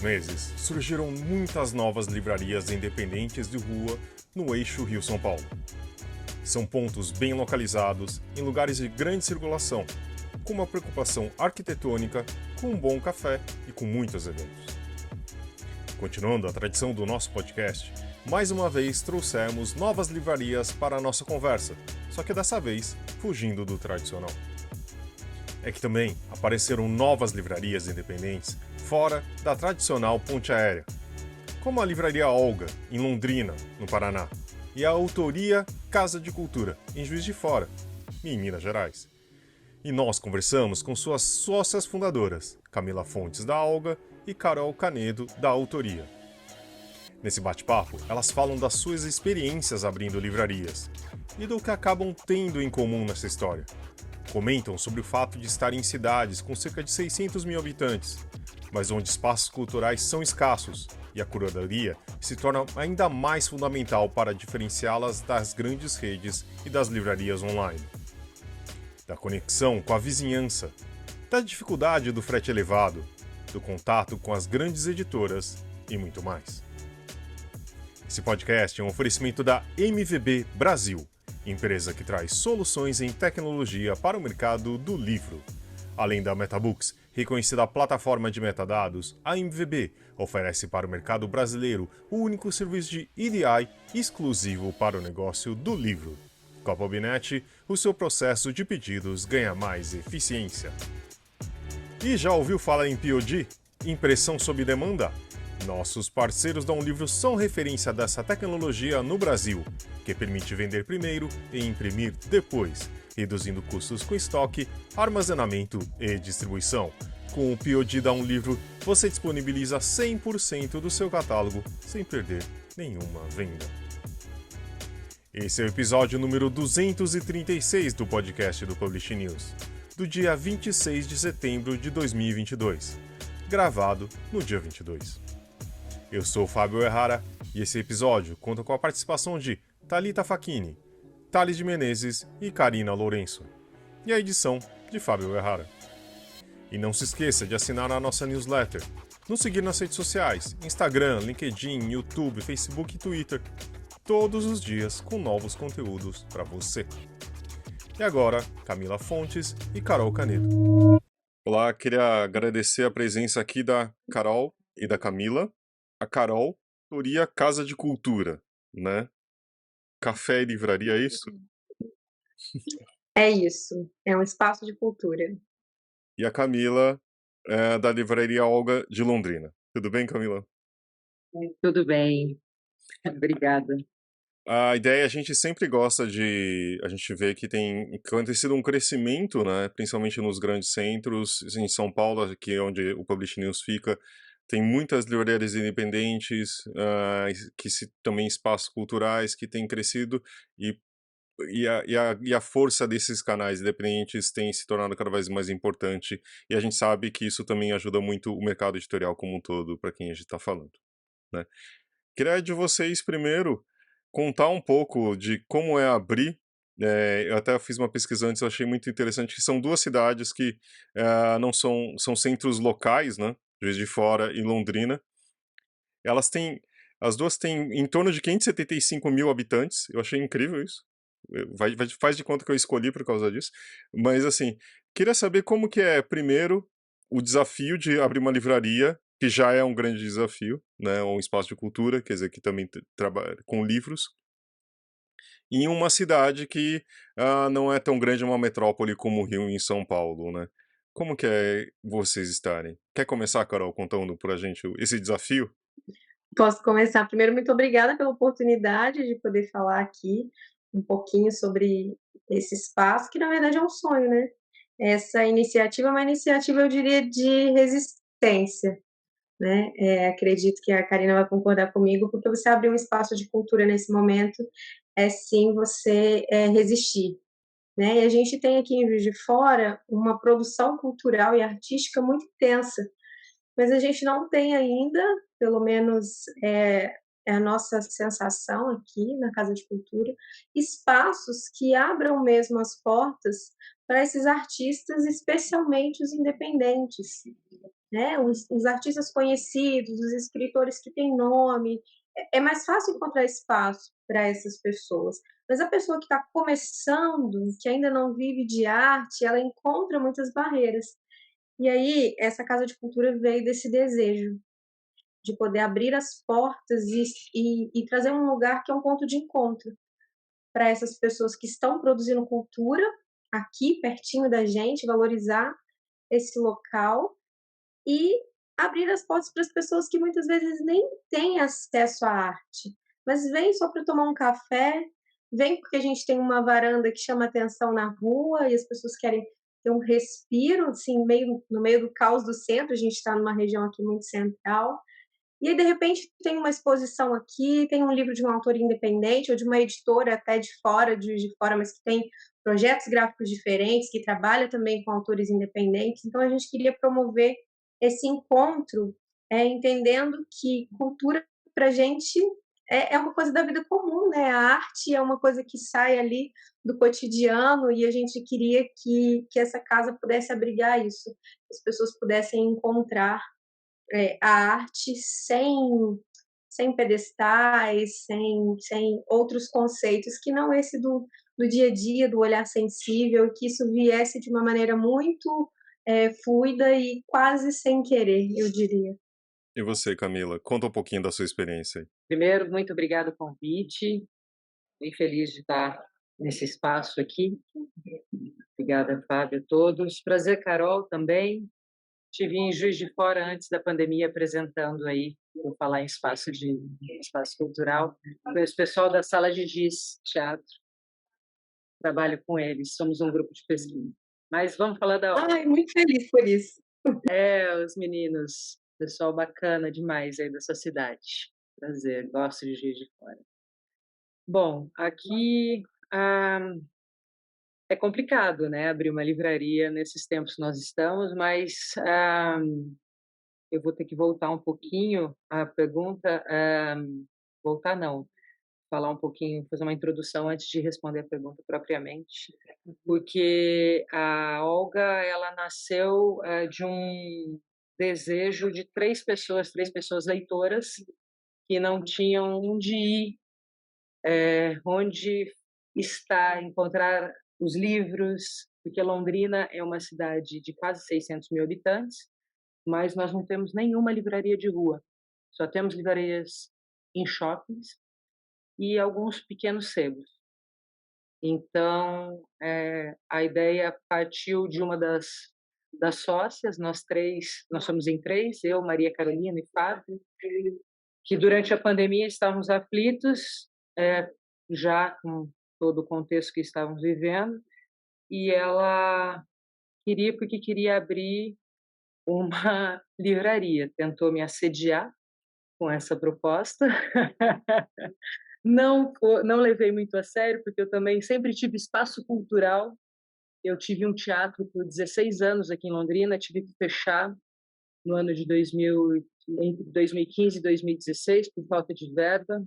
meses, surgiram muitas novas livrarias independentes de rua no eixo Rio-São Paulo. São pontos bem localizados, em lugares de grande circulação, com uma preocupação arquitetônica, com um bom café e com muitos eventos. Continuando a tradição do nosso podcast, mais uma vez trouxemos novas livrarias para a nossa conversa, só que dessa vez fugindo do tradicional. É que também apareceram novas livrarias independentes fora da tradicional ponte aérea, como a Livraria Olga, em Londrina, no Paraná, e a Autoria Casa de Cultura, em Juiz de Fora, em Minas Gerais. E nós conversamos com suas sócias fundadoras, Camila Fontes, da Olga, e Carol Canedo, da Autoria. Nesse bate-papo, elas falam das suas experiências abrindo livrarias e do que acabam tendo em comum nessa história. Comentam sobre o fato de estarem em cidades com cerca de 600 mil habitantes, mas onde espaços culturais são escassos e a curadoria se torna ainda mais fundamental para diferenciá-las das grandes redes e das livrarias online. Da conexão com a vizinhança, da dificuldade do frete elevado, do contato com as grandes editoras e muito mais. Esse podcast é um oferecimento da MVB Brasil, empresa que traz soluções em tecnologia para o mercado do livro. Além da MetaBooks, reconhecida plataforma de metadados, a MVB oferece para o mercado brasileiro o único serviço de EDI exclusivo para o negócio do livro. Com a Pobinet, o seu processo de pedidos ganha mais eficiência. E já ouviu falar em POD? Impressão sob demanda? Nossos parceiros da Livro são referência dessa tecnologia no Brasil, que permite vender primeiro e imprimir depois, reduzindo custos com estoque, armazenamento e distribuição. Com o POD da Livro, você disponibiliza 100% do seu catálogo sem perder nenhuma venda. Esse é o episódio número 236 do podcast do Publish News, do dia 26 de setembro de 2022, gravado no dia 22. Eu sou o Fábio Errara e esse episódio conta com a participação de Thalita Facchini, Thales de Menezes e Karina Lourenço, e a edição de Fábio Errara. E não se esqueça de assinar a nossa newsletter, nos seguir nas redes sociais, Instagram, LinkedIn, YouTube, Facebook e Twitter, todos os dias com novos conteúdos para você. E agora, Camila Fontes e Carol Canedo. Olá, queria agradecer a presença aqui da Carol e da Camila. A Carol, Autoria Casa de Cultura, né? Café e livraria, é isso? É isso, é um espaço de cultura. E a Camila, da Livraria Olga de Londrina. Tudo bem, Camila? Tudo bem, obrigada. A ideia, a gente sempre gosta de... A gente vê que tem acontecido um crescimento, né? Principalmente nos grandes centros, em São Paulo, aqui onde o Publish News fica, tem muitas livrarias independentes, também espaços culturais que têm crescido e a força desses canais independentes tem se tornado cada vez mais importante, e a gente sabe que isso também ajuda muito o mercado editorial como um todo, para quem a gente está falando, né? Queria de vocês primeiro contar um pouco de como é abrir. Eu até fiz uma pesquisa antes, eu achei muito interessante, que são duas cidades que não são centros locais, né? Juiz de Fora e Londrina. As duas têm em torno de 575 mil habitantes, eu achei incrível isso. Faz de conta que eu escolhi por causa disso. Mas, assim, queria saber como que é, primeiro, o desafio de abrir uma livraria, que já é um grande desafio, né? Um espaço de cultura, quer dizer, que também trabalha com livros, em uma cidade que não é tão grande, uma metrópole como o Rio em São Paulo, né? Como que é vocês estarem? Quer começar, Carol, contando pra gente esse desafio? Posso começar? Primeiro, muito obrigada pela oportunidade de poder falar aqui um pouquinho sobre esse espaço, que na verdade é um sonho, né? Essa iniciativa é uma iniciativa, eu diria, de resistência, né? Acredito que a Karina vai concordar comigo, porque você abrir um espaço de cultura nesse momento é sim você resistir, né? E a gente tem aqui em Juiz de Fora uma produção cultural e artística muito intensa, mas a gente não tem ainda, pelo menos é a nossa sensação aqui na Casa de Cultura, espaços que abram mesmo as portas para esses artistas, especialmente os independentes, né? Os artistas conhecidos, os escritores que têm nome. É mais fácil encontrar espaço para essas pessoas. Mas a pessoa que está começando, que ainda não vive de arte, ela encontra muitas barreiras. E aí, essa Casa de Cultura veio desse desejo de poder abrir as portas e trazer um lugar que é um ponto de encontro para essas pessoas que estão produzindo cultura aqui, pertinho da gente, valorizar esse local e abrir as portas para as pessoas que muitas vezes nem têm acesso à arte, mas vêm só para tomar um café, vêm porque a gente tem uma varanda que chama atenção na rua e as pessoas querem ter um respiro, assim, no meio do caos do centro, a gente está numa região aqui muito central, e aí, de repente, tem uma exposição aqui, tem um livro de um autor independente ou de uma editora até de fora, de Juiz de Fora, mas que tem projetos gráficos diferentes, que trabalha também com autores independentes. Então, a gente queria promover esse encontro, entendendo que cultura para a gente é uma coisa da vida comum, né? A arte é uma coisa que sai ali do cotidiano e a gente queria que essa casa pudesse abrigar isso, que as pessoas pudessem encontrar a arte sem pedestais, sem outros conceitos que não esse do dia a dia, do olhar sensível, que isso viesse de uma maneira muito fluida e quase sem querer, eu diria. E você, Camila, conta um pouquinho da sua experiência aí. Primeiro, muito obrigado pelo convite. Bem feliz de estar nesse espaço aqui. Obrigada, Fábio, a todos. Prazer, Carol, também. Estive em Juiz de Fora antes da pandemia apresentando aí, vou falar em espaço cultural, conheço o pessoal da Sala de Giz Teatro, trabalho com eles, somos um grupo de pesquisa. Mas vamos falar da obra. Ai, muito feliz por isso. Os meninos, pessoal bacana demais aí dessa cidade. Prazer, gosto de Juiz de Fora. Bom, aqui é complicado, né, abrir uma livraria nesses tempos que nós estamos, mas eu vou ter que voltar um pouquinho à pergunta, voltar não, falar um pouquinho, fazer uma introdução antes de responder a pergunta propriamente, porque a Olga, ela nasceu de um desejo de três pessoas leitoras que não tinham onde ir, onde estar, encontrar os livros, porque Londrina é uma cidade de quase 600 mil habitantes, mas nós não temos nenhuma livraria de rua. Só temos livrarias em shoppings e alguns pequenos sebos. Então, a ideia partiu de uma das sócias, nós somos em três, eu, Maria Carolina e Fábio, que durante a pandemia estávamos aflitos, já com todo o contexto que estávamos vivendo, e ela queria abrir uma livraria, tentou me assediar com essa proposta. Não levei muito a sério, porque eu também sempre tive espaço cultural. Eu tive um teatro por 16 anos aqui em Londrina, tive que fechar no ano de 2000, entre 2015 e 2016, por falta de verba.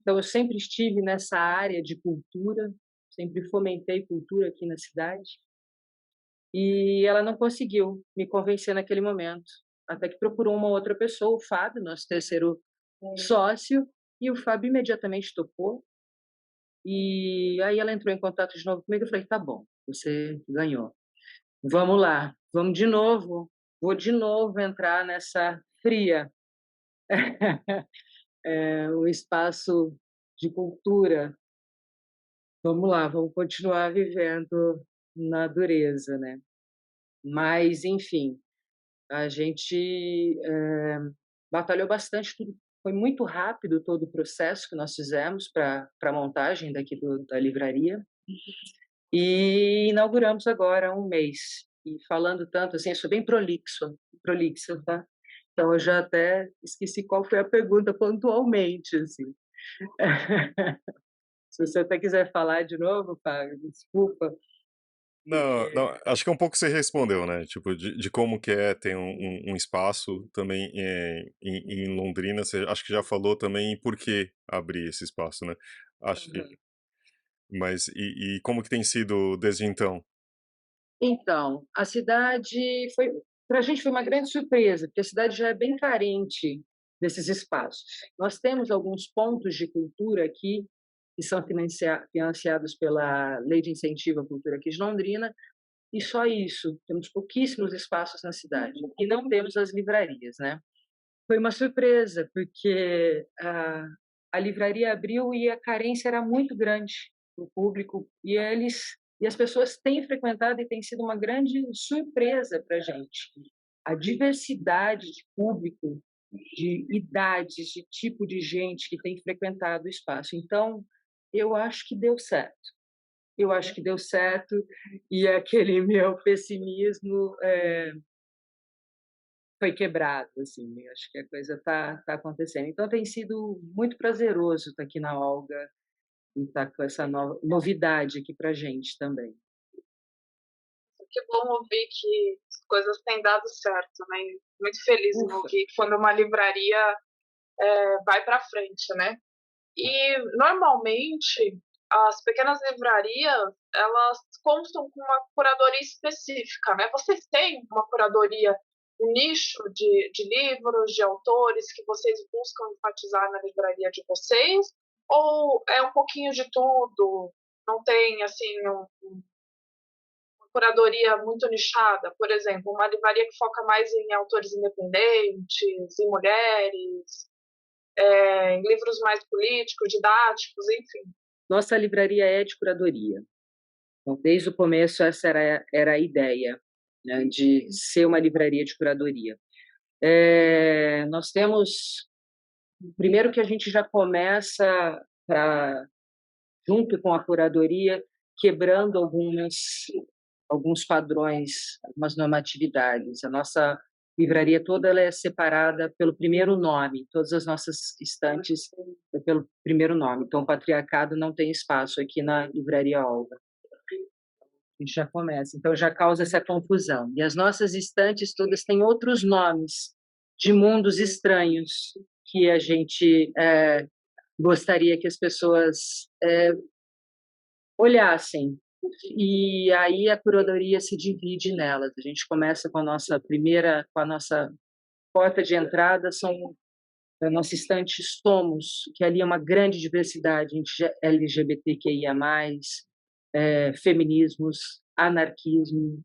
Então, eu sempre estive nessa área de cultura, sempre fomentei cultura aqui na cidade. E ela não conseguiu me convencer naquele momento, até que procurou uma outra pessoa, o Fábio, nosso terceiro sócio, e o Fábio imediatamente topou. E aí ela entrou em contato de novo comigo, eu falei, tá bom, você ganhou. Vamos lá, vamos de novo, vou de novo entrar nessa fria, um espaço de cultura. Vamos lá, vamos continuar vivendo na dureza, né? Mas, enfim, a gente batalhou bastante, tudo foi muito rápido todo o processo que nós fizemos para a montagem daqui da livraria e inauguramos agora há um mês. E falando tanto assim, eu sou bem prolixa, tá? Então eu já até esqueci qual foi a pergunta pontualmente, assim. Se você até quiser falar de novo, Fábio, desculpa. Não, não, acho que é um pouco que você respondeu, né? Tipo, de como que é ter um espaço também em Londrina. Você acho que já falou também por que abrir esse espaço, né? Acho que, mas e como que tem sido desde então? Então, a cidade Para a gente foi uma grande surpresa, porque a cidade já é bem carente desses espaços. Nós temos alguns pontos de cultura aqui, que são financiados pela Lei de Incentivo à Cultura aqui de Londrina, e só isso, temos pouquíssimos espaços na cidade, e não temos as livrarias, né? Foi uma surpresa, porque a livraria abriu e a carência era muito grande para o público, e as pessoas têm frequentado e tem sido uma grande surpresa para a gente. A diversidade de público, de idades, de tipo de gente que tem frequentado o espaço. Então, eu acho que deu certo. Eu acho que deu certo, e aquele meu pessimismo foi quebrado, assim, eu acho que a coisa está acontecendo. Então tem sido muito prazeroso estar aqui na Olga e estar com essa novidade aqui para a gente também. Que bom ouvir que as coisas têm dado certo, né? Muito feliz em ouvir quando uma livraria vai para frente, né? E normalmente as pequenas livrarias elas constam com uma curadoria específica, né? Vocês têm uma curadoria, um nicho de livros, de autores que vocês buscam enfatizar na livraria de vocês? Ou é um pouquinho de tudo? Não tem assim uma curadoria muito nichada? Por exemplo, uma livraria que foca mais em autores independentes, em mulheres, em livros mais políticos, didáticos, enfim. Nossa livraria é de curadoria. Então, desde o começo, essa era a ideia, né, de ser uma livraria de curadoria. Nós temos, primeiro que a gente já começa, junto com a curadoria, quebrando alguns padrões, algumas normatividades. A nossa livraria toda ela é separada pelo primeiro nome, todas as nossas estantes é pelo primeiro nome. Então, o patriarcado não tem espaço aqui na livraria Olga. A gente já começa, então já causa essa confusão. E as nossas estantes todas têm outros nomes de mundos estranhos que a gente gostaria que as pessoas olhassem. E aí a curadoria se divide nelas. A gente começa com a nossa porta de entrada, são a nossa estante Somos, que ali é uma grande diversidade de LGBTQIA+, feminismos, anarquismo,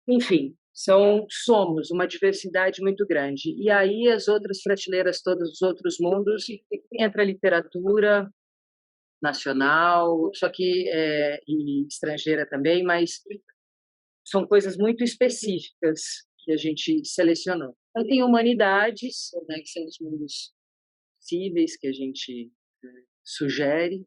enfim, somos uma diversidade muito grande. E aí as outras prateleiras, todos os outros mundos, entra a literatura nacional, só que e estrangeira também, mas são coisas muito específicas que a gente selecionou. Então, tem humanidades, né, que são os mundos possíveis que a gente sugere,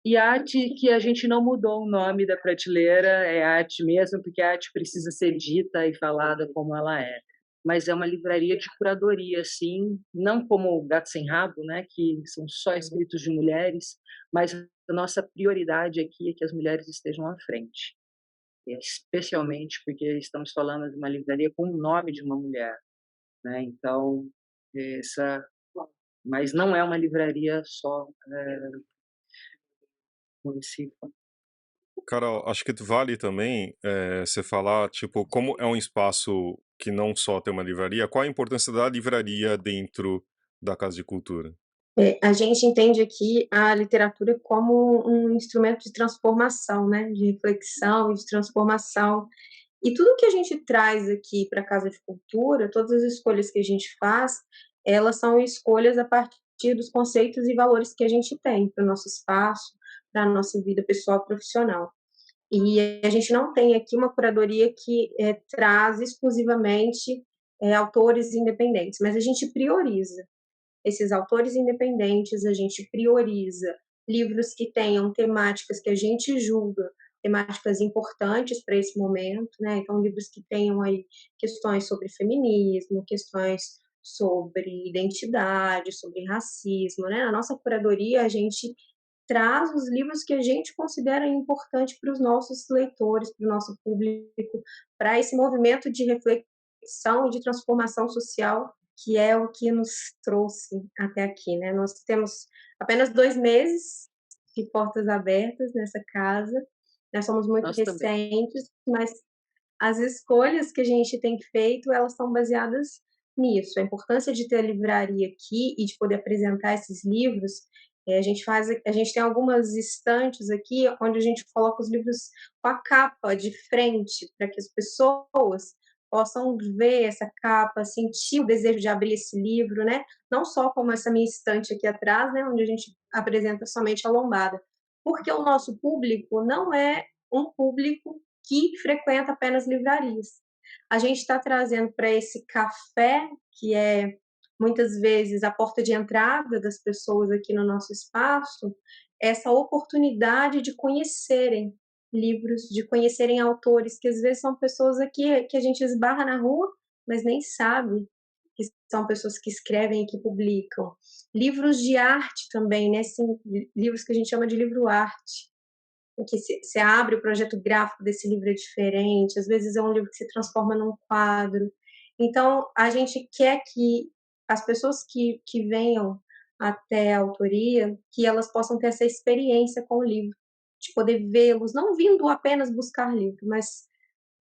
e arte, que a gente não mudou o nome da prateleira, é arte mesmo, porque a arte precisa ser dita e falada como ela é. Mas é uma livraria de curadoria, sim, não como Gato Sem Rabo, né, que são só escritos de mulheres, mas a nossa prioridade aqui é que as mulheres estejam à frente. Especialmente porque estamos falando de uma livraria com o nome de uma mulher, né? Então, mas não é uma livraria só municipal. Carol, acho que vale também você falar, tipo, como é um espaço que não só tem uma livraria, qual a importância da livraria dentro da Casa de Cultura? A gente entende aqui a literatura como um instrumento de transformação, né? De reflexão, de transformação. E tudo que a gente traz aqui para a Casa de Cultura, todas as escolhas que a gente faz, elas são escolhas a partir dos conceitos e valores que a gente tem para o nosso espaço, para a nossa vida pessoal e profissional. E a gente não tem aqui uma curadoria que traz exclusivamente autores independentes, mas a gente prioriza esses autores independentes, a gente prioriza livros que tenham temáticas que a gente julga temáticas importantes para esse momento, né? Então, livros que tenham aí questões sobre feminismo, questões sobre identidade, sobre racismo, né? Na nossa curadoria, a gente traz os livros que a gente considera importante para os nossos leitores, para o nosso público, para esse movimento de reflexão e de transformação social que é o que nos trouxe até aqui, né? Nós temos apenas 2 meses de portas abertas nessa casa, nós somos muito recentes, mas as escolhas que a gente tem feito, elas estão baseadas nisso. A importância de ter a livraria aqui e de poder apresentar esses livros, a gente tem algumas estantes aqui onde a gente coloca os livros com a capa de frente, para que as pessoas possam ver essa capa, sentir o desejo de abrir esse livro, né? Não só como essa minha estante aqui atrás, né, onde a gente apresenta somente a lombada, porque o nosso público não é um público que frequenta apenas livrarias. A gente está trazendo para esse café, que é muitas vezes a porta de entrada das pessoas aqui no nosso espaço, essa oportunidade de conhecerem livros, de conhecerem autores, que às vezes são pessoas aqui que a gente esbarra na rua, mas nem sabe que são pessoas que escrevem e que publicam. Livros de arte também, né? Sim, livros que a gente chama de livro-arte, em que você abre o projeto gráfico desse livro é diferente, às vezes é um livro que se transforma num quadro. Então, a gente quer que as pessoas que venham até a autoria, que elas possam ter essa experiência com o livro, de poder vê-los, não vindo apenas buscar livro, mas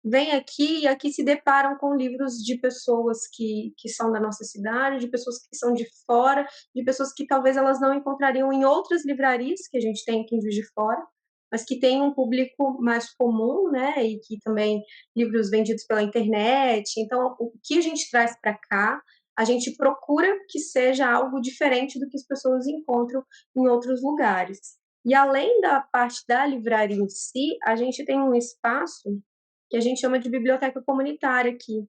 vêm aqui e aqui se deparam com livros de pessoas que são da nossa cidade, de pessoas que são de fora, de pessoas que talvez elas não encontrariam em outras livrarias que a gente tem aqui em Juiz de Fora, mas que tem um público mais comum, né, e que também livros vendidos pela internet. Então, o que a gente traz para cá, a gente procura que seja algo diferente do que as pessoas encontram em outros lugares. E além da parte da livraria em si, a gente tem um espaço que a gente chama de biblioteca comunitária aqui.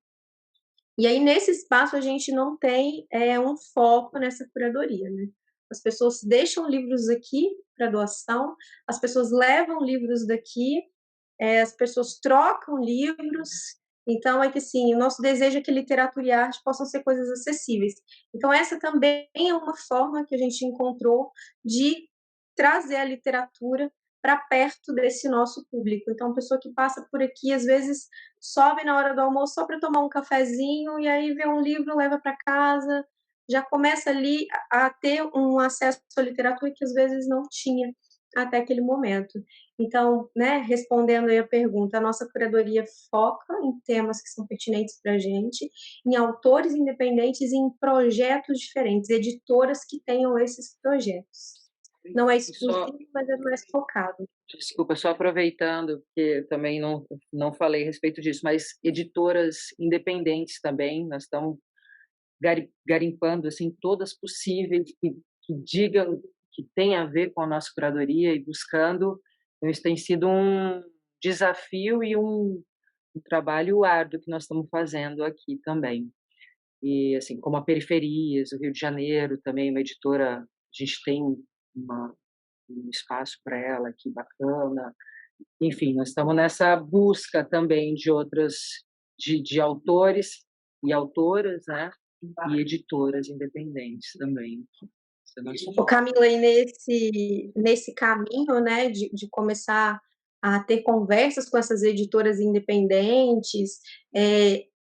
E aí, nesse espaço, a gente não tem um foco nessa curadoria, né? As pessoas deixam livros aqui para doação, as pessoas levam livros daqui, as pessoas trocam livros. Então, é que assim, o nosso desejo é que literatura e arte possam ser coisas acessíveis. Então, essa também é uma forma que a gente encontrou de trazer a literatura para perto desse nosso público. Então, a pessoa que passa por aqui, às vezes, sobe na hora do almoço só para tomar um cafezinho e aí vê um livro, leva para casa, já começa ali a ter um acesso à literatura que às vezes não tinha até aquele momento. Então, né, respondendo aí a pergunta, a nossa curadoria foca em temas que são pertinentes para a gente, em autores independentes e em projetos diferentes, editoras que tenham esses projetos. Não é exclusivo, mas é mais focado. Desculpa, só aproveitando, porque eu também não falei a respeito disso, mas editoras independentes também, nós estamos garimpando assim, todas possíveis que digam que tem a ver com a nossa curadoria e buscando. Então, isso tem sido um desafio e um trabalho árduo que nós estamos fazendo aqui também. E, assim, como a Periferias, o Rio de Janeiro, também uma editora, a gente tem um espaço para ela aqui bacana. Enfim, nós estamos nessa busca também de outras, de autores e autoras, né? E editoras independentes também. O Camila, aí nesse caminho, né, de começar a ter conversas com essas editoras independentes,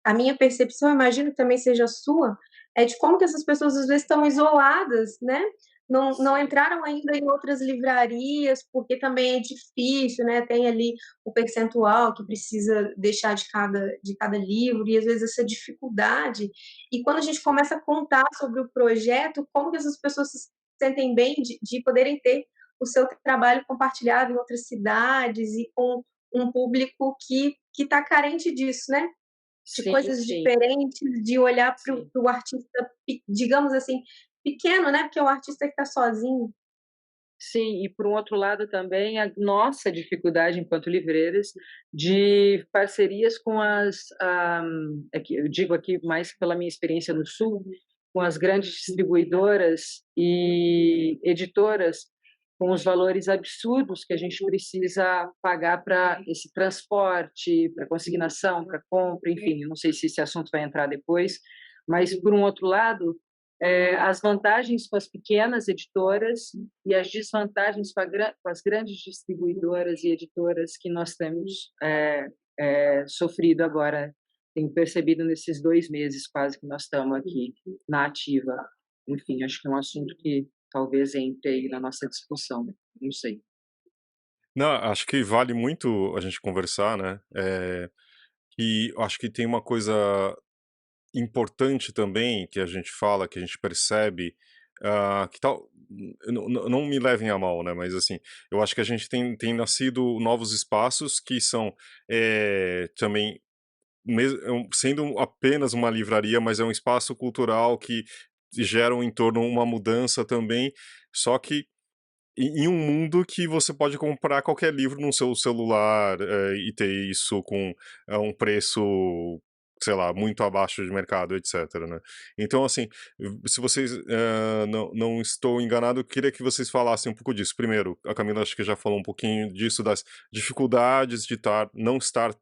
a minha percepção, imagino que também seja a sua, é de como que essas pessoas às vezes estão isoladas, né? Não entraram ainda em outras livrarias, porque também é difícil, né? Tem ali o percentual que precisa deixar de cada livro, e às vezes essa dificuldade. E quando a gente começa a contar sobre o projeto, como que essas pessoas se sentem bem de poderem ter o seu trabalho compartilhado em outras cidades e com um público que está carente disso, né? De coisas diferentes, de olhar para o artista, digamos assim, pequeno, né? Porque é o artista que está sozinho. Sim, e por um outro lado também a nossa dificuldade enquanto livreiras de parcerias com eu digo aqui mais pela minha experiência no Sul, com as grandes distribuidoras e editoras, com os valores absurdos que a gente precisa pagar para esse transporte, para consignação, para compra, enfim, não sei se esse assunto vai entrar depois, mas por um outro lado, as vantagens com as pequenas editoras e as desvantagens com as grandes distribuidoras e editoras que nós temos sofrido agora, tenho percebido nesses 2 meses quase que nós estamos aqui na ativa. Enfim, acho que é um assunto que talvez entre aí na nossa discussão, não sei. Não, acho que vale muito a gente conversar, né? E eu acho que tem uma coisa importante também que a gente fala, que a gente percebe, que tal. Não me levem a mal, né? Mas assim, eu acho que a gente tem nascido novos espaços que são também sendo apenas uma livraria, mas é um espaço cultural que gera em torno uma mudança também, só que em um mundo que você pode comprar qualquer livro no seu celular e ter isso com um preço, sei lá, muito abaixo de mercado, etc, né? Então, assim, se vocês não estou enganado, eu queria que vocês falassem um pouco disso. Primeiro, a Camila acho que já falou um pouquinho disso, das dificuldades de não estar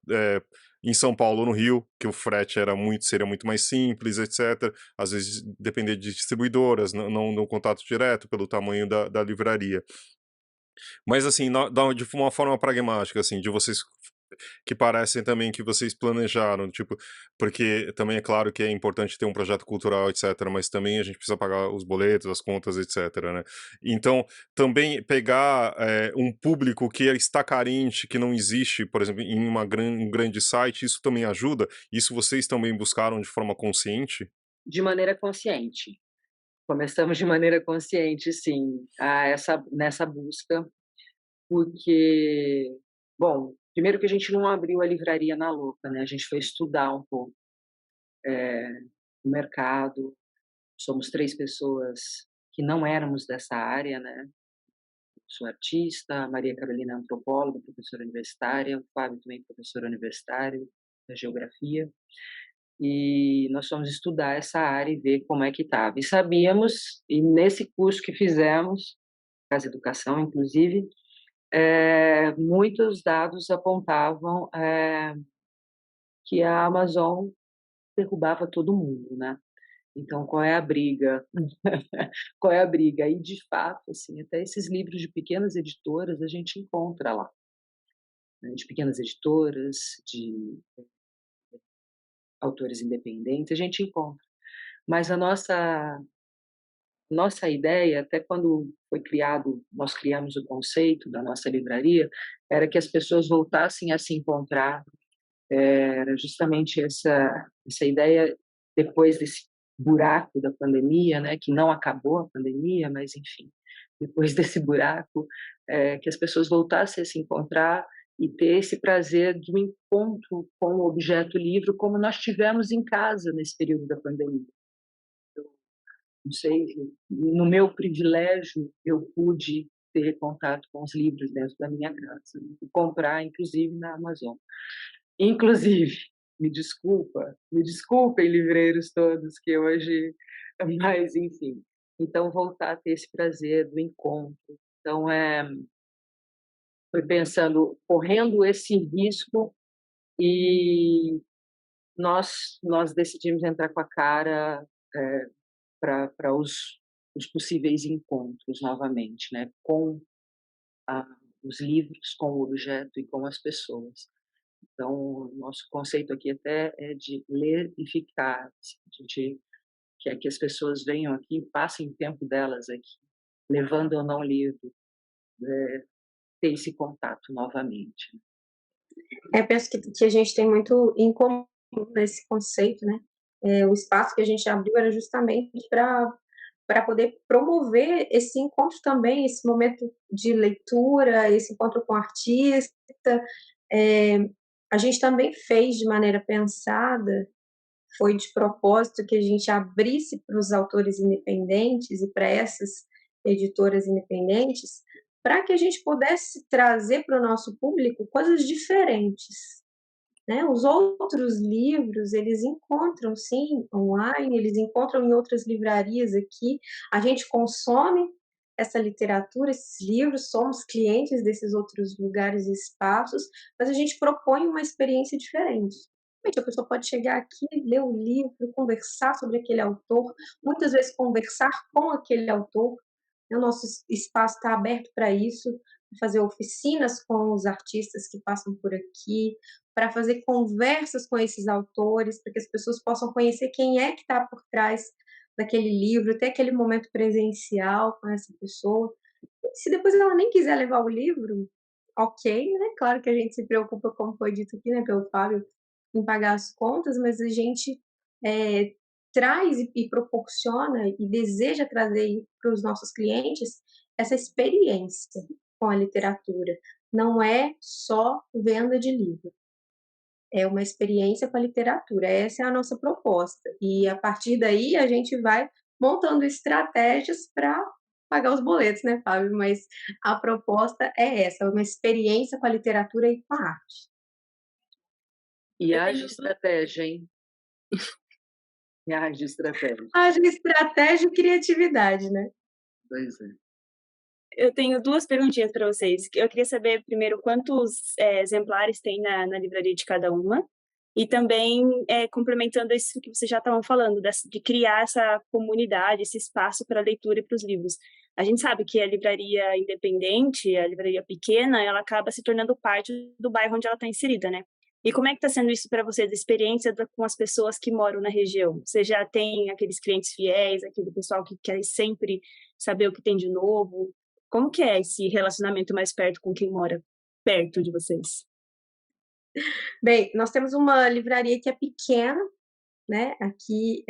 em São Paulo ou no Rio, que o frete seria muito mais simples, etc. Às vezes depender de distribuidoras, não no contato direto pelo tamanho da livraria. Mas assim, de uma forma pragmática, assim, de vocês que parecem também que vocês planejaram, tipo, porque também é claro que é importante ter um projeto cultural, etc, mas também a gente precisa pagar os boletos, as contas, etc, né? Então, também pegar um público que está carente, que não existe, por exemplo, em um grande site, isso também ajuda? Isso vocês também buscaram de forma consciente? De maneira consciente. Começamos de maneira consciente, sim, nessa busca, porque, bom, primeiro que a gente não abriu a livraria na louca, né? A gente foi estudar um pouco o mercado. Somos 3 pessoas que não éramos dessa área, né? Sou artista, a Maria Carolina é antropóloga, professora universitária, o Fábio também professor universitário da geografia. E nós fomos estudar essa área e ver como é que estava. E sabíamos, e nesse curso que fizemos, Casa Educação, inclusive, muitos dados apontavam que a Amazon derrubava todo mundo, né? Então, qual é a briga? Qual é a briga? E, de fato, assim, até esses livros de pequenas editoras a gente encontra lá, né? De pequenas editoras, de autores independentes, a gente encontra. Mas a nossa ideia, até quando foi criado, nós criamos o conceito da nossa livraria, era que as pessoas voltassem a se encontrar. Era justamente essa ideia, depois desse buraco da pandemia, né, que não acabou a pandemia, mas enfim, depois desse buraco, que as pessoas voltassem a se encontrar e ter esse prazer do encontro com o objeto livro, como nós tivemos em casa nesse período da pandemia. Não sei, no meu privilégio, eu pude ter contato com os livros dentro da minha casa e comprar, inclusive, na Amazon. Inclusive, me desculpem, livreiros todos, que hoje, mas enfim. Então, voltar a ter esse prazer do encontro. Então, foi pensando, correndo esse risco, e nós decidimos entrar com a cara para os possíveis encontros novamente, né? Com os livros, com o objeto e com as pessoas. Então, o nosso conceito aqui até é de ler e ficar. Assim, a gente quer que as pessoas venham aqui e passem tempo delas aqui, levando ou não livro, ter esse contato novamente. Penso que a gente tem muito em comum nesse conceito, né? O espaço que a gente abriu era justamente para poder promover esse encontro também, esse momento de leitura, esse encontro com o artista. É, a gente também fez de maneira pensada, foi de propósito que a gente abrisse para os autores independentes e para essas editoras independentes, para que a gente pudesse trazer para o nosso público coisas diferentes, né? Os outros livros, eles encontram sim online, eles encontram em outras livrarias aqui, a gente consome essa literatura, esses livros, somos clientes desses outros lugares e espaços, mas a gente propõe uma experiência diferente. Realmente, a pessoa pode chegar aqui, ler o livro, conversar sobre aquele autor, muitas vezes conversar com aquele autor, né? O nosso espaço está aberto para isso, para fazer oficinas com os artistas que passam por aqui, para fazer conversas com esses autores, para que as pessoas possam conhecer quem é que está por trás daquele livro, ter aquele momento presencial com essa pessoa. E se depois ela nem quiser levar o livro, ok, né? Claro que a gente se preocupa, como foi dito aqui, né, pelo Fábio, em pagar as contas, mas a gente traz e proporciona e deseja trazer para os nossos clientes essa experiência com a literatura. Não é só venda de livro, é uma experiência com a literatura. Essa é a nossa proposta. E a partir daí a gente vai montando estratégias para pagar os boletos, né, Fábio? Mas a proposta é essa, uma experiência com a literatura e com a arte. E haja estratégia, hein? E haja estratégia. Haja estratégia e criatividade, né? Pois é. Eu tenho 2 perguntinhas para vocês. Eu queria saber, primeiro, quantos exemplares tem na livraria de cada uma, e também, complementando isso que vocês já estavam falando, de criar essa comunidade, esse espaço para a leitura e para os livros. A gente sabe que a livraria independente, a livraria pequena, ela acaba se tornando parte do bairro onde ela está inserida, né? E como é que está sendo isso para vocês, a experiência com as pessoas que moram na região? Você já tem aqueles clientes fiéis, aquele pessoal que quer sempre saber o que tem de novo? Como que é esse relacionamento mais perto com quem mora perto de vocês? Bem, nós temos uma livraria que é pequena, né? Aqui,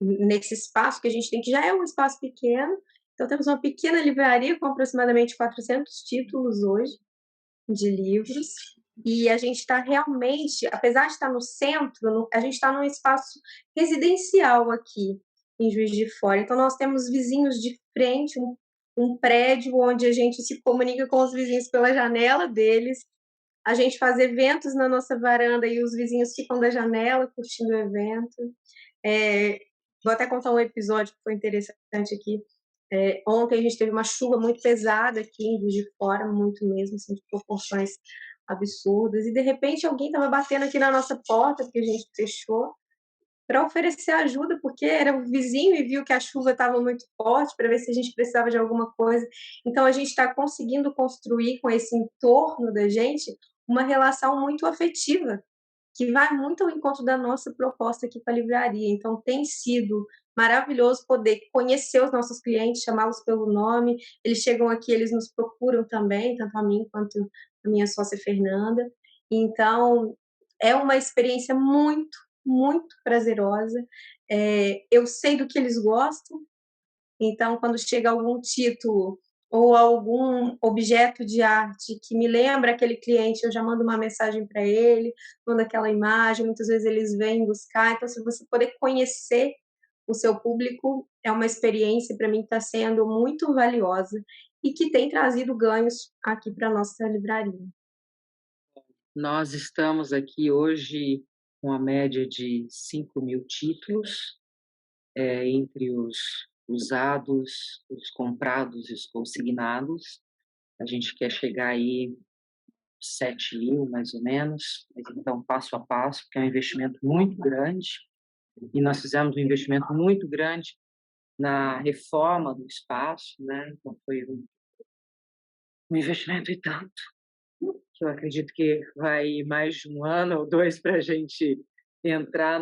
nesse espaço que a gente tem, que já é um espaço pequeno. Então, temos uma pequena livraria com aproximadamente 400 títulos hoje de livros. E a gente está realmente, apesar de estar no centro, a gente está num espaço residencial aqui em Juiz de Fora. Então, nós temos vizinhos de frente, um prédio onde a gente se comunica com os vizinhos pela janela deles. A gente faz eventos na nossa varanda e os vizinhos ficam da janela curtindo o evento. Vou até contar um episódio que foi interessante aqui. Ontem a gente teve uma chuva muito pesada aqui em Juiz de Fora, muito mesmo, assim, de proporções absurdas. E de repente alguém estava batendo aqui na nossa porta, porque a gente fechou, para oferecer ajuda, porque era o vizinho e viu que a chuva estava muito forte, para ver se a gente precisava de alguma coisa. Então a gente está conseguindo construir com esse entorno da gente uma relação muito afetiva, que vai muito ao encontro da nossa proposta aqui com a livraria. Então, tem sido maravilhoso poder conhecer os nossos clientes, chamá-los pelo nome. Eles chegam aqui, eles nos procuram também, tanto a mim quanto a minha sócia Fernanda. Então, é uma experiência muito, muito prazerosa. Eu sei do que eles gostam, então, quando chega algum título ou algum objeto de arte que me lembra aquele cliente, eu já mando uma mensagem para ele, mando aquela imagem, muitas vezes eles vêm buscar. Então, se você poder conhecer o seu público, é uma experiência para mim que está sendo muito valiosa e que tem trazido ganhos aqui para a nossa livraria. Nós estamos aqui hoje com a média de 5.000 títulos, entre os usados, os comprados e os consignados. A gente quer chegar aí 7.000, mais ou menos, mas então passo a passo, porque é um investimento muito grande, e nós fizemos um investimento muito grande na reforma do espaço, né? Então foi um investimento e tanto, que eu acredito que vai mais de 1 ano ou 2 para a gente entrar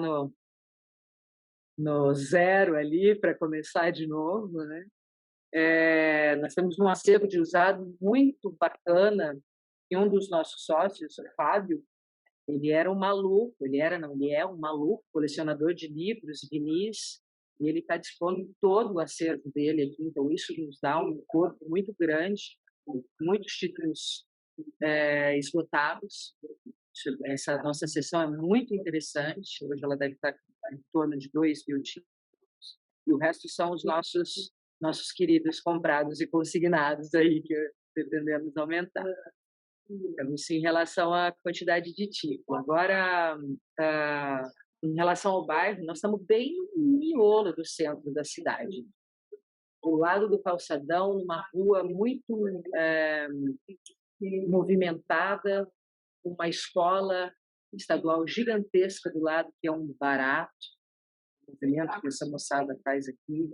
no zero ali, para começar de novo, né? Nós temos um acervo de usado muito bacana, e um dos nossos sócios, o Fábio, ele era um maluco, ele é um maluco, colecionador de livros, vinis, e ele está dispondo todo o acervo dele aqui, então isso nos dá um corpo muito grande, muitos títulos esgotados. Essa nossa sessão é muito interessante, hoje ela deve estar em torno de 2.000 títulos, e o resto são os nossos queridos comprados e consignados aí, que pretendemos aumentar. Isso em relação à quantidade de títulos. Agora, em relação ao bairro, nós estamos bem no miolo do centro da cidade. Do lado do calçadão, numa rua muito movimentada, uma escola estadual gigantesca do lado, que é um barato, o movimento que essa moçada faz aqui,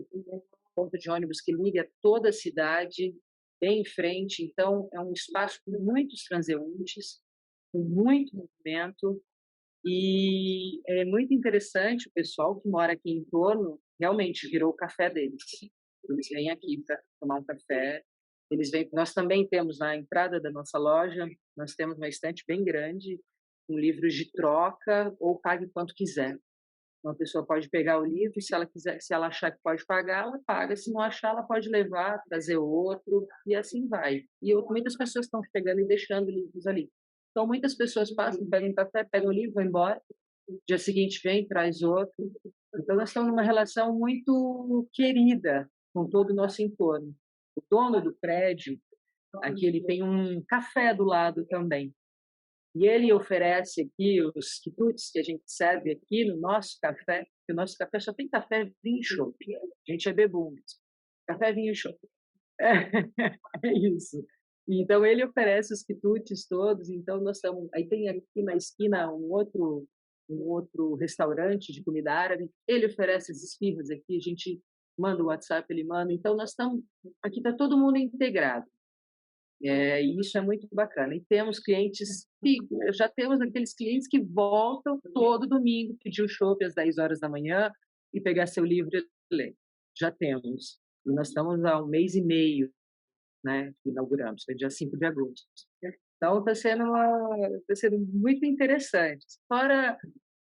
ponto de ônibus que liga toda a cidade, bem em frente. Então, é um espaço com muitos transeuntes, com muito movimento, e é muito interessante. O pessoal que mora aqui em torno realmente virou o café deles. Eles vêm aqui para tomar um café. Nós também temos na entrada da nossa loja, nós temos uma estante bem grande, com livros de troca ou pague quanto quiser. Uma pessoa pode pegar o livro e, se ela quiser, se ela achar que pode pagar, ela paga. Se não achar, ela pode levar, trazer outro, e assim vai. E muitas pessoas estão chegando e deixando livros ali. Então, muitas pessoas passam, pegam um café, pegam o livro, vão embora. Dia seguinte vem, traz outro. Então, nós estamos numa relação muito querida com todo o nosso entorno. O dono do prédio, aqui, ele tem um café do lado também. E ele oferece aqui os quitutes que a gente serve aqui no nosso café, porque o nosso café só tem café, vinho e chopp. A gente é bebum. Café, vinho e chopp. É isso. Então, ele oferece os quitutes todos. Então, nós estamos... Aí tem aqui na esquina um outro restaurante de comida árabe. Ele oferece as esfirras aqui, a gente manda o WhatsApp, ele manda. Então, nós estamos... Aqui está todo mundo integrado. E isso é muito bacana. E temos clientes, já temos aqueles clientes que voltam todo domingo, pedir o chopp às 10 horas da manhã e pegar seu livro e ler. Já temos. E nós estamos há 1 mês e meio, né, que inauguramos, foi dia 5 de agosto. Então, está sendo muito interessante. Fora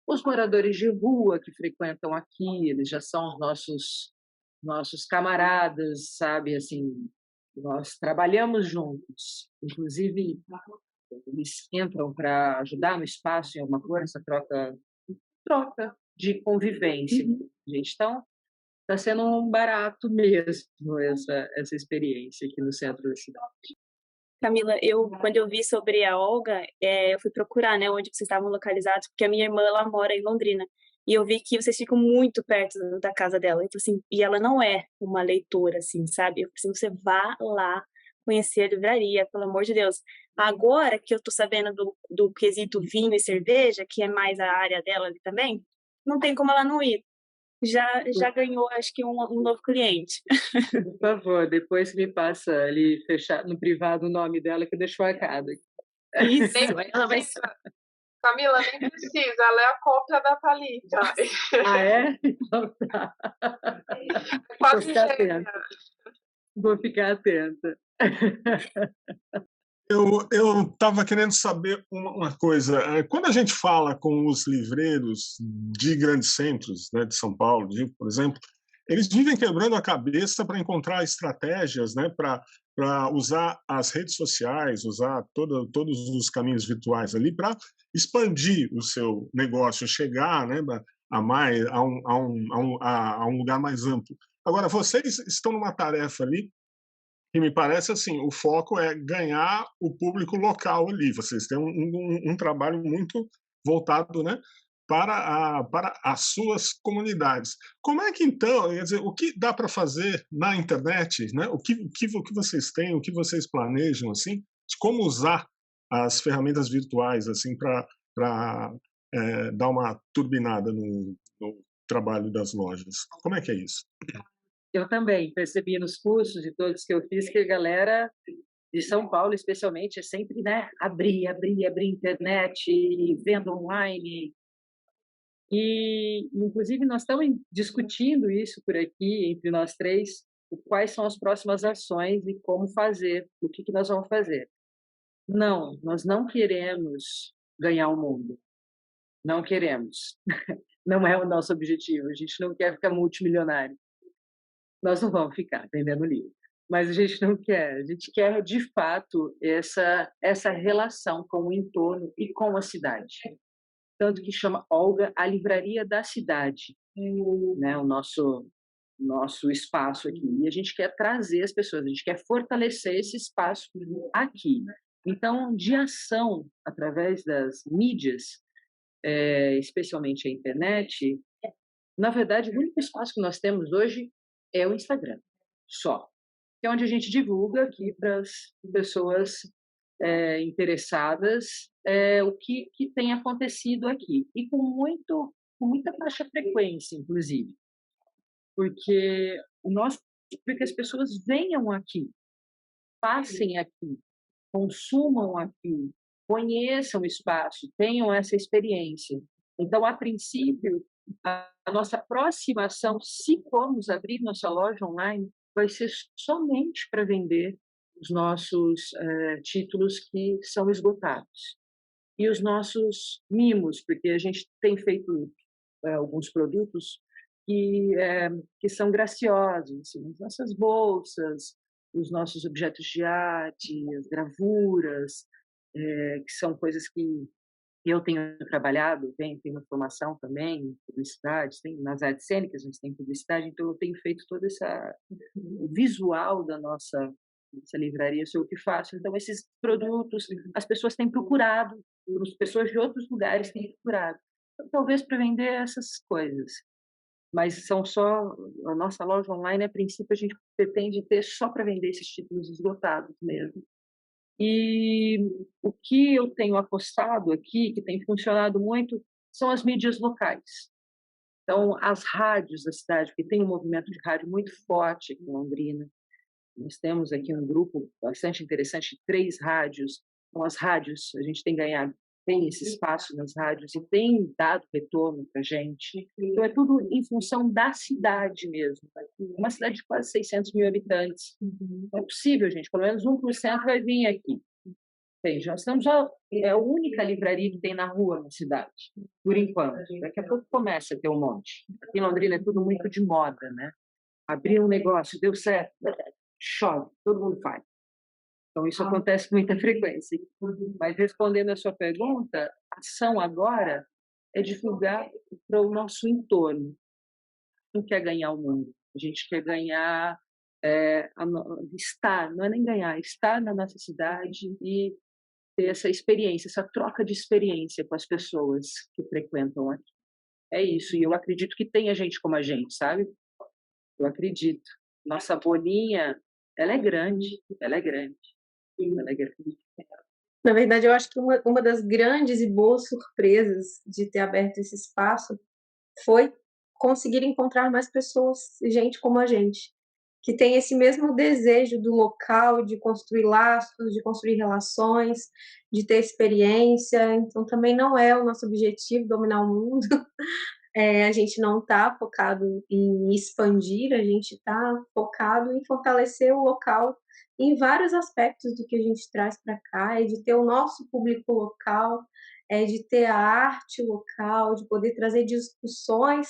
os moradores de rua que frequentam aqui, eles já são os nossos camaradas, sabe, assim, nós trabalhamos juntos, inclusive eles entram para ajudar no espaço em alguma coisa, essa troca de convivência. Gente, então, está sendo um barato mesmo essa experiência aqui no centro da cidade. Camila, quando eu vi sobre a Olga, eu fui procurar, né, onde vocês estavam localizados, porque a minha irmã, ela mora em Londrina, e eu vi que vocês ficam muito perto da casa dela, então, assim, e ela não é uma leitora, assim, sabe? Eu preciso que você vá lá conhecer a livraria, pelo amor de Deus. Agora que eu tô sabendo do quesito vinho e cerveja, que é mais a área dela ali também, não tem como ela não ir. Já ganhou, acho que, um novo cliente. Por favor, depois me passa ali, fechar no privado o nome dela, que eu deixo marcado. Isso, ela vai... Camila, nem precisa, ela é a cópia da Thalita. Ah, é? Então tá. Quase ficar chega. atenta. Vou ficar atenta. Eu estava querendo saber uma coisa. Quando a gente fala com os livreiros de grandes centros, né, de São Paulo, por exemplo, eles vivem quebrando a cabeça para encontrar estratégias, né, para usar as redes sociais, usar todos os caminhos virtuais ali para expandir o seu negócio, chegar, né, a um lugar mais amplo. Agora, vocês estão numa tarefa ali que me parece assim, o foco é ganhar o público local ali. Vocês têm um trabalho muito voltado, né, para as suas comunidades. Como é que, então, quer dizer, o que dá para fazer na internet, né? O que vocês têm, o que vocês planejam, assim, de como usar as ferramentas virtuais, assim, para dar uma turbinada no trabalho das lojas? Como é que é isso? Eu também percebi nos cursos e todos que eu fiz que a galera de São Paulo, especialmente, é sempre, né, abrir internet, venda online. E, inclusive, nós estamos discutindo isso por aqui, entre nós três, quais são as próximas ações e como fazer, o que nós vamos fazer. Não, nós não queremos ganhar o mundo. Não queremos. Não é o nosso objetivo. A gente não quer ficar multimilionário. Nós não vamos ficar vendendo livro. Mas a gente não quer. A gente quer, de fato, essa relação com o entorno e com a cidade. Tanto que chama Olga a livraria da cidade, né? O nosso espaço aqui. E a gente quer trazer as pessoas, a gente quer fortalecer esse espaço aqui. Então, de ação, através das mídias, especialmente a internet, na verdade, o único espaço que nós temos hoje é o Instagram, só. Que é onde a gente divulga aqui para as pessoas interessadas o que tem acontecido aqui. E com muita baixa frequência, inclusive. Porque que as pessoas venham aqui, passem aqui, consumam aqui, conheçam o espaço, tenham essa experiência. Então, a princípio, a nossa próxima ação, se formos abrir nossa loja online, vai ser somente para vender os nossos títulos que são esgotados. e os nossos mimos, porque a gente tem feito alguns produtos que são graciosos, assim, as nossas bolsas, os nossos objetos de arte, as gravuras, que são coisas que eu tenho trabalhado, tenho uma formação também em publicidade, nas artes cênicas, a gente tem publicidade, então eu tenho feito todo o visual da nossa livraria, sou eu que faço. Então, esses produtos, as pessoas têm procurado, as pessoas de outros lugares têm procurado. Então, talvez para vender essas coisas. Mas são só, a nossa loja online, a princípio, a gente pretende ter só para vender esses títulos esgotados mesmo. E o que eu tenho apostado aqui, que tem funcionado muito, são as mídias locais. Então, as rádios da cidade, porque tem um movimento de rádio muito forte aqui em Londrina. Nós temos aqui um grupo bastante interessante, 3 rádios. Então, as rádios, a gente tem esse espaço nas rádios e tem dado retorno para a gente. Então, é tudo em função da cidade mesmo. Uma cidade de quase 600 mil habitantes. Não é possível, gente, pelo menos 1% vai vir aqui. Veja, nós estamos é a única livraria que tem na rua na cidade, por enquanto. Daqui a pouco começa a ter um monte. Aqui em Londrina é tudo muito de moda, né? Abrir um negócio, deu certo, chove, todo mundo faz. Então, isso acontece com muita frequência. Mas, respondendo a sua pergunta, a ação agora é divulgar para o nosso entorno. Não quer ganhar o mundo. A gente quer ganhar, estar, não é nem ganhar, estar na nossa cidade e ter essa experiência, essa troca de experiência com as pessoas que frequentam aqui. É isso. E eu acredito que tenha gente como a gente, sabe? Eu acredito. Nossa bolinha, ela é grande, ela é grande. Ela é grande. Na verdade, eu acho que uma das grandes e boas surpresas de ter aberto esse espaço foi conseguir encontrar mais pessoas, gente como a gente, que tem esse mesmo desejo do local, de construir laços, de construir relações, de ter experiência. Então, também não é o nosso objetivo dominar o mundo. A gente não está focado em expandir, a gente está focado em fortalecer o local em vários aspectos do que a gente traz para cá, de ter o nosso público local, de ter a arte local, de poder trazer discussões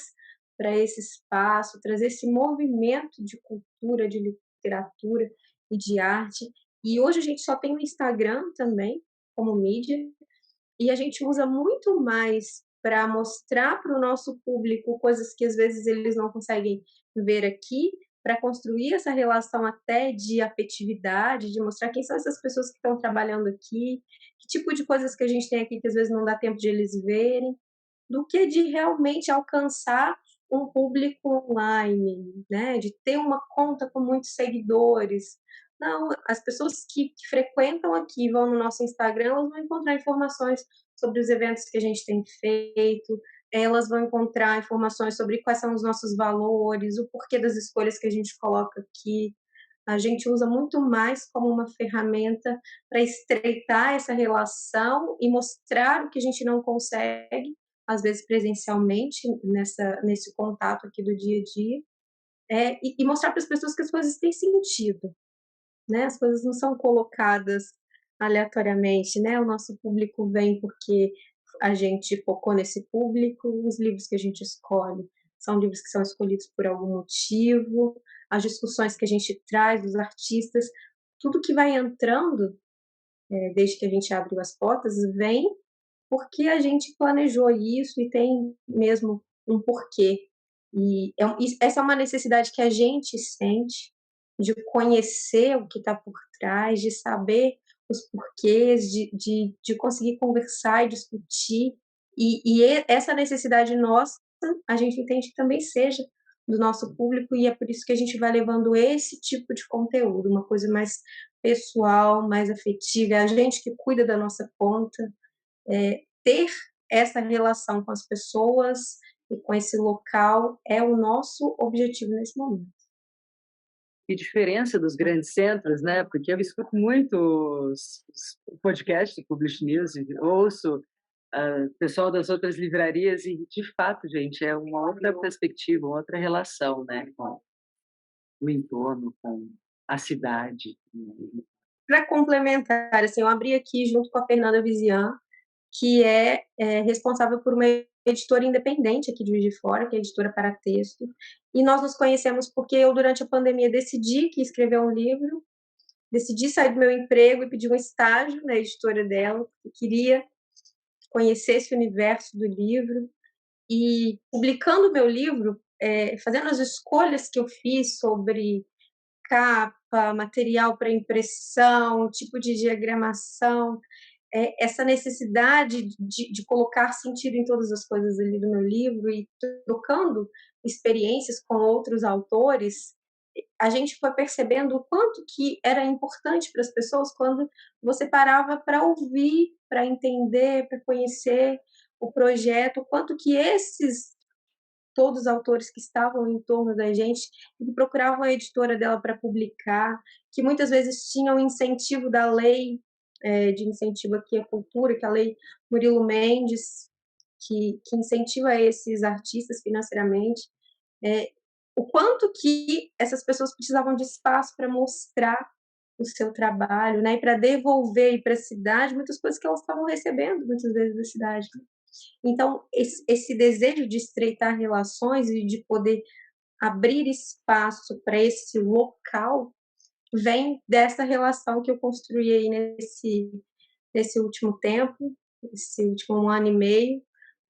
para esse espaço, trazer esse movimento de cultura, de literatura e de arte. E hoje a gente só tem o Instagram também, como mídia, e a gente usa muito mais para mostrar para o nosso público coisas que às vezes eles não conseguem ver aqui, para construir essa relação até de afetividade, de mostrar quem são essas pessoas que estão trabalhando aqui, que tipo de coisas que a gente tem aqui que às vezes não dá tempo de eles verem, do que de realmente alcançar um público online, né? De ter uma conta com muitos seguidores. Não, as pessoas que frequentam aqui, vão no nosso Instagram, elas vão encontrar informações sobre os eventos que a gente tem feito, elas vão encontrar informações sobre quais são os nossos valores, o porquê das escolhas que a gente coloca aqui. A gente usa muito mais como uma ferramenta para estreitar essa relação e mostrar o que a gente não consegue, às vezes presencialmente, nesse contato aqui do dia a dia, e mostrar para as pessoas que as coisas têm sentido, né? As coisas não são colocadas aleatoriamente, né? O nosso público vem porque a gente focou nesse público, os livros que a gente escolhe são livros que são escolhidos por algum motivo, as discussões que a gente traz dos artistas, tudo que vai entrando, desde que a gente abriu as portas, vem porque a gente planejou isso e tem mesmo um porquê. E essa é uma necessidade que a gente sente de conhecer o que está por trás, de saber os porquês, de conseguir conversar e discutir. E essa necessidade nossa, a gente entende que também seja do nosso público, e é por isso que a gente vai levando esse tipo de conteúdo, uma coisa mais pessoal, mais afetiva. É a gente que cuida da nossa conta, ter essa relação com as pessoas e com esse local é o nosso objetivo nesse momento. Que diferença dos grandes centros, né? Porque eu escuto muito os podcasts do Publish News, ouço o pessoal das outras livrarias e, de fato, gente, é uma outra perspectiva, uma outra relação, né? Com o entorno, com a cidade. Para complementar, assim, eu abri aqui junto com a Fernanda Vizian, que é responsável por uma editora independente aqui de Juiz de Fora, que é a Editora Paratexto, e nós nos conhecemos porque eu, durante a pandemia, decidi que ia escrever um livro, decidi sair do meu emprego e pedir um estágio na editora dela, porque queria conhecer esse universo do livro, e publicando o meu livro, fazendo as escolhas que eu fiz sobre capa, material para impressão, tipo de diagramação, essa necessidade de colocar sentido em todas as coisas ali do meu livro e trocando experiências com outros autores, a gente foi percebendo o quanto que era importante para as pessoas quando você parava para ouvir, para entender, para conhecer o projeto, o quanto que esses todos os autores que estavam em torno da gente, que procuravam a editora dela para publicar, que muitas vezes tinham incentivo da lei de incentivo aqui à cultura, que é a lei Murilo Mendes, que incentiva esses artistas financeiramente, o quanto que essas pessoas precisavam de espaço para mostrar o seu trabalho, né, e para devolver para a cidade muitas coisas que elas estavam recebendo muitas vezes da cidade. Então, esse desejo de estreitar relações e de poder abrir espaço para esse local vem dessa relação que eu construí aí nesse último tempo, esse último 1 ano e meio,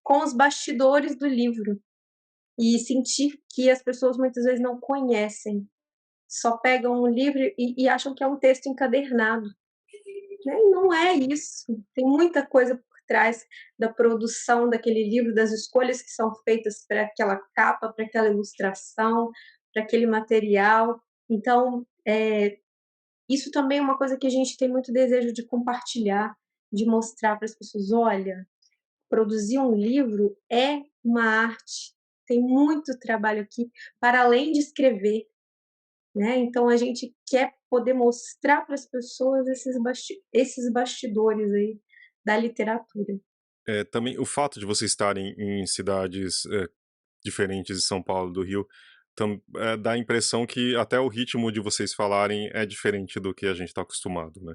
com os bastidores do livro. E sentir que as pessoas muitas vezes não conhecem, só pegam um livro e acham que é um texto encadernado. E não é isso. Tem muita coisa por trás da produção daquele livro, das escolhas que são feitas para aquela capa, para aquela ilustração, para aquele material. Então, isso também é uma coisa que a gente tem muito desejo de compartilhar, de mostrar para as pessoas: olha, produzir um livro é uma arte, tem muito trabalho aqui, para além de escrever, né? Então a gente quer poder mostrar para as pessoas esses bastidores aí da literatura. Também o fato de vocês estarem em cidades diferentes de São Paulo e do Rio dá a impressão que até o ritmo de vocês falarem é diferente do que a gente está acostumado, né?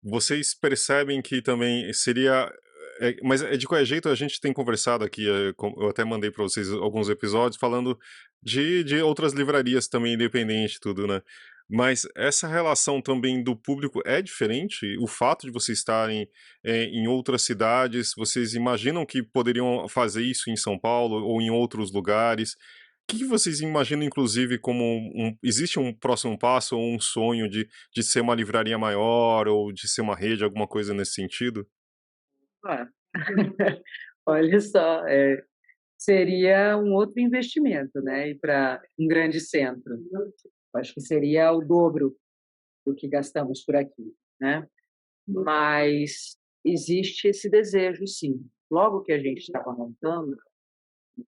Vocês percebem que também seria. Mas de qualquer jeito a gente tem conversado aqui, eu até mandei para vocês alguns episódios falando de outras livrarias também independentes, tudo, né? Mas essa relação também do público é diferente? O fato de vocês estarem em outras cidades, vocês imaginam que poderiam fazer isso em São Paulo ou em outros lugares? O que vocês imaginam, inclusive, como existe um próximo passo ou um sonho de ser uma livraria maior ou de ser uma rede, alguma coisa nesse sentido? Ah, olha só, seria um outro investimento, né? Ir para um grande centro. Eu acho que seria o dobro do que gastamos por aqui, né? Mas existe esse desejo, sim. Logo que a gente estava montando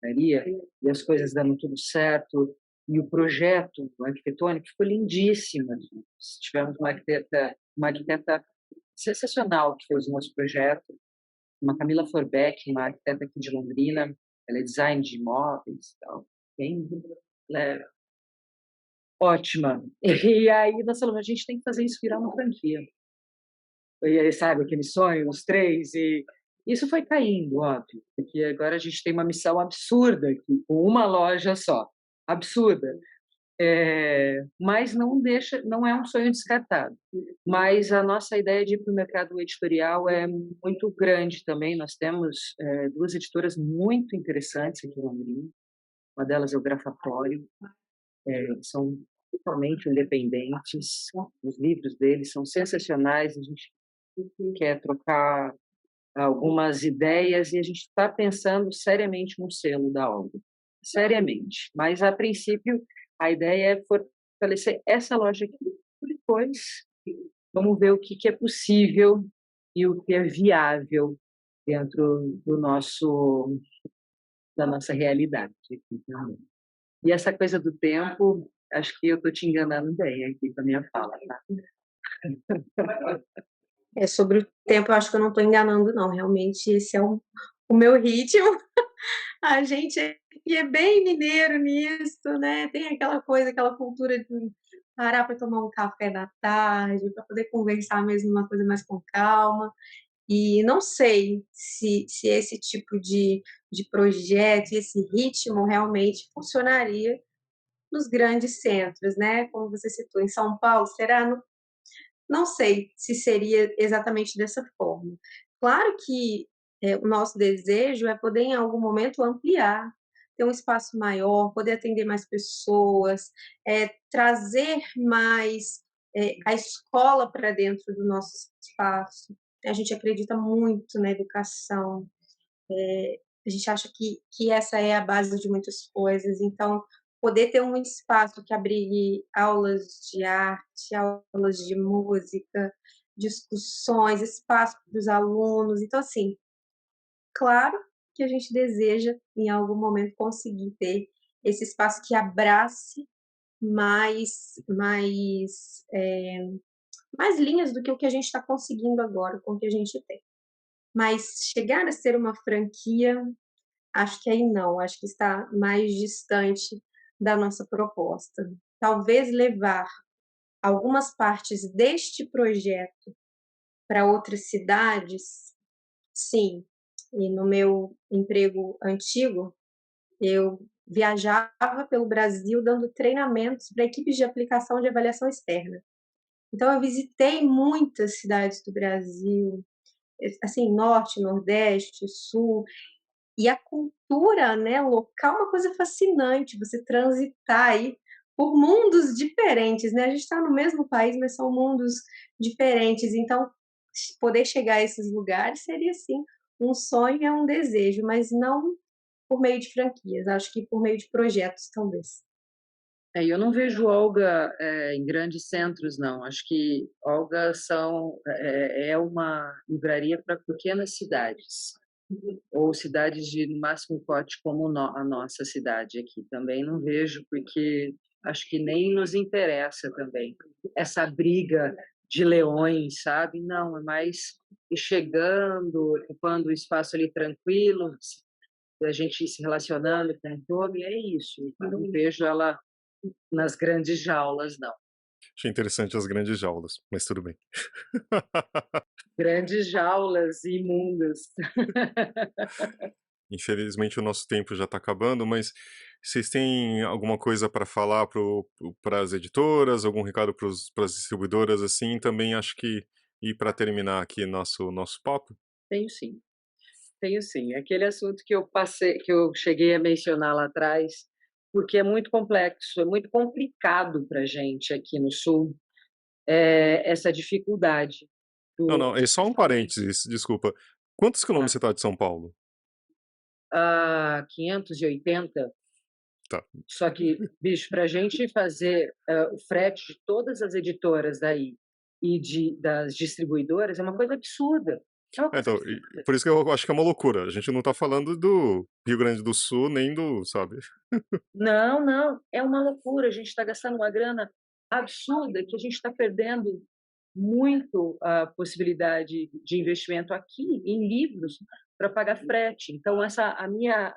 a livraria e as coisas dando tudo certo, e o projeto arquitetônico foi lindíssimo. Tivemos uma arquiteta sensacional que fez o nosso projeto, uma Camila Forbeck, uma arquiteta aqui de Londrina. Ela é design de imóveis e tal, bem ótima. E aí nós falamos, a gente tem que fazer isso virar uma franquia. E aí, sabe, aquele sonho, os 3, e isso foi caindo, óbvio, porque agora a gente tem uma missão absurda aqui, com uma loja só, absurda. Mas não é um sonho descartado. Mas a nossa ideia de ir para o mercado editorial é muito grande também. Nós temos 2 editoras muito interessantes aqui em Londrina. Uma delas é o Grafatório. São totalmente independentes. Os livros deles são sensacionais. A gente quer trocar algumas ideias e a gente está pensando seriamente no selo da obra. Seriamente. Mas, a princípio, a ideia é fortalecer essa loja aqui. Depois, vamos ver o que é possível e o que é viável dentro da nossa realidade aqui também. E essa coisa do tempo, acho que eu estou te enganando bem aqui com a minha fala, tá? Sobre o tempo, eu acho que eu não estou enganando, não. Realmente, esse é o meu ritmo. A gente é bem mineiro nisso, né? Tem aquela coisa, aquela cultura de parar para tomar um café da tarde, para poder conversar mesmo uma coisa mais com calma. E não sei se esse tipo de projeto, esse ritmo realmente funcionaria nos grandes centros, né? Como você citou, em São Paulo, será? Não sei se seria exatamente dessa forma. Claro que o nosso desejo é poder, em algum momento, ampliar, ter um espaço maior, poder atender mais pessoas, trazer mais a escola para dentro do nosso espaço. A gente acredita muito na educação, a gente acha que essa é a base de muitas coisas, então poder ter um espaço que abrigue aulas de arte, aulas de música, discussões, espaço para os alunos. Então, assim, claro que a gente deseja, em algum momento, conseguir ter esse espaço que abrace mais linhas do que o que a gente está conseguindo agora com o que a gente tem. Mas chegar a ser uma franquia, acho que aí não, acho que está mais distante da nossa proposta. Talvez levar algumas partes deste projeto para outras cidades, sim. E no meu emprego antigo, eu viajava pelo Brasil dando treinamentos para equipes de aplicação de avaliação externa. Então eu visitei muitas cidades do Brasil, assim, norte, nordeste, sul, e a cultura, né, local é uma coisa fascinante, você transitar aí por mundos diferentes, né? A gente está no mesmo país, mas são mundos diferentes. Então, poder chegar a esses lugares seria, sim, um sonho, é um desejo, mas não por meio de franquias, acho que por meio de projetos, talvez. Eu não vejo Olga em grandes centros, não. Acho que Olga é uma livraria para pequenas cidades, ou cidades de no máximo porte como a nossa cidade aqui. Também não vejo, porque acho que nem nos interessa também essa briga de leões, sabe? Não, é mais ir chegando, ocupando o espaço ali tranquilo, a gente se relacionando com todo, e é isso. Eu não vejo ela nas grandes jaulas, não. Achei interessante as grandes jaulas, mas tudo bem. Grandes jaulas imundas. Infelizmente o nosso tempo já está acabando, mas vocês têm alguma coisa para falar para as editoras, algum recado para as distribuidoras assim? Também acho que e para terminar aqui nosso papo. Tenho sim, tenho sim. Aquele assunto que eu passei, que eu cheguei a mencionar lá atrás, porque é muito complexo, é muito complicado para a gente aqui no Sul, essa dificuldade. Não, é só um parênteses, desculpa. Quantos quilômetros você está de São Paulo? 580. Tá. Só que, bicho, para a gente fazer o frete de todas as editoras daí e das distribuidoras é uma coisa absurda. É uma coisa Então, absurda. por isso que eu acho que é uma loucura. A gente não está falando do Rio Grande do Sul, nem sabe? Não, não, é uma loucura. A gente está gastando uma grana absurda que a gente está perdendo muito a possibilidade de investimento aqui em livros para pagar frete. Então,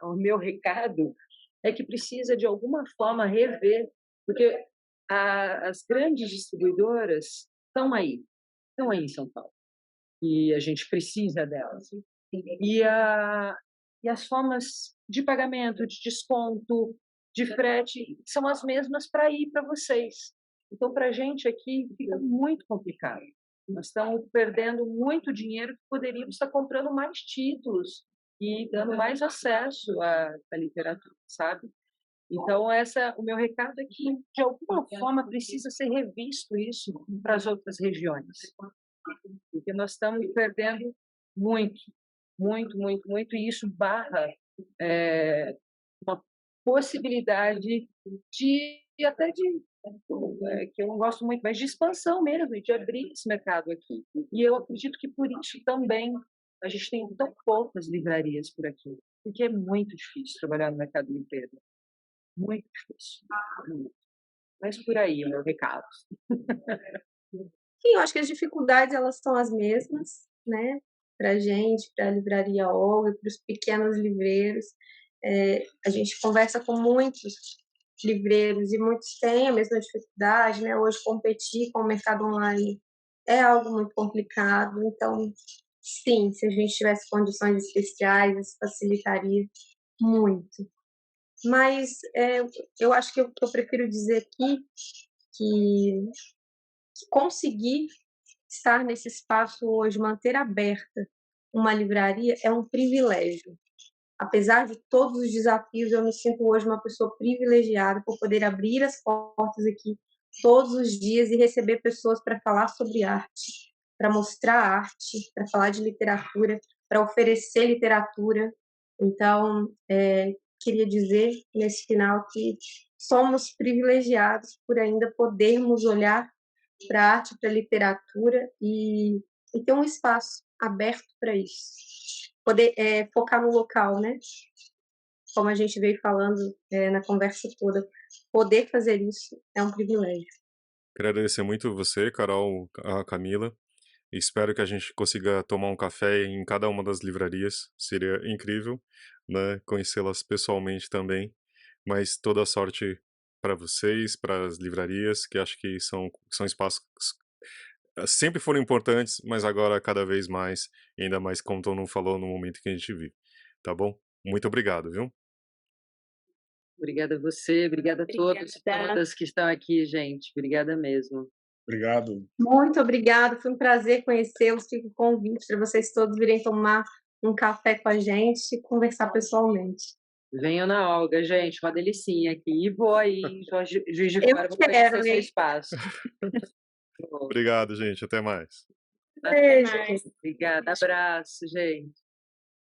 o meu recado é que precisa, de alguma forma, rever, porque as grandes distribuidoras estão aí em São Paulo, e a gente precisa delas. E as formas de pagamento, de desconto, de frete, são as mesmas para ir para vocês. Então, para a gente aqui, fica muito complicado. Nós estamos perdendo muito dinheiro que poderíamos estar comprando mais títulos e dando mais acesso à literatura, sabe? Então, o meu recado é que, de alguma forma, precisa ser revisto isso para as outras regiões. Porque nós estamos perdendo muito, muito, muito, muito, e isso barra uma possibilidade que eu não gosto muito, mas de expansão mesmo, de abrir esse mercado aqui. E eu acredito que por isso também a gente tem tão poucas livrarias por aqui, porque é muito difícil trabalhar no mercado livreiro. Muito difícil. Muito. Mas por aí o meu recado. Sim, eu acho que as dificuldades elas são as mesmas, né? Para a gente, para a Livraria Olga, para os pequenos livreiros. A gente conversa com muitos livreiros e muitos têm a mesma dificuldade, né? Hoje competir com o mercado online é algo muito complicado, então sim, se a gente tivesse condições especiais, isso facilitaria muito. Mas eu acho que eu prefiro dizer aqui que conseguir estar nesse espaço hoje, manter aberta uma livraria é um privilégio. Apesar de todos os desafios, eu me sinto hoje uma pessoa privilegiada por poder abrir as portas aqui todos os dias e receber pessoas para falar sobre arte, para mostrar arte, para falar de literatura, para oferecer literatura. Então, queria dizer nesse final que somos privilegiados por ainda podermos olhar para a arte, para a literatura e ter um espaço aberto para isso. Poder focar no local, né? Como a gente veio falando na conversa toda, poder fazer isso é um privilégio. Quero agradecer muito você, Carol, a Camila. Espero que a gente consiga tomar um café em cada uma das livrarias. Seria incrível, né? Conhecê-las pessoalmente também. Mas toda a sorte para vocês, para as livrarias, que acho que são espaços que sempre foram importantes, mas agora cada vez mais, e ainda mais como o Tom não falou no momento que a gente vive. Tá bom? Muito obrigado, viu? Obrigada a você, obrigada a todos e todas que estão aqui, gente. Obrigada mesmo. Obrigado. Muito obrigada, foi um prazer conhecê-los. Fico com o convite para vocês todos virem tomar um café com a gente e conversar pessoalmente. Venham na Olga, gente, uma delicinha aqui. E vou aí, Juiz de Eu Fora, vou quero, conhecer seu hein? espaço. Obrigado, gente. Até mais. Beijo. Obrigada, abraço, gente.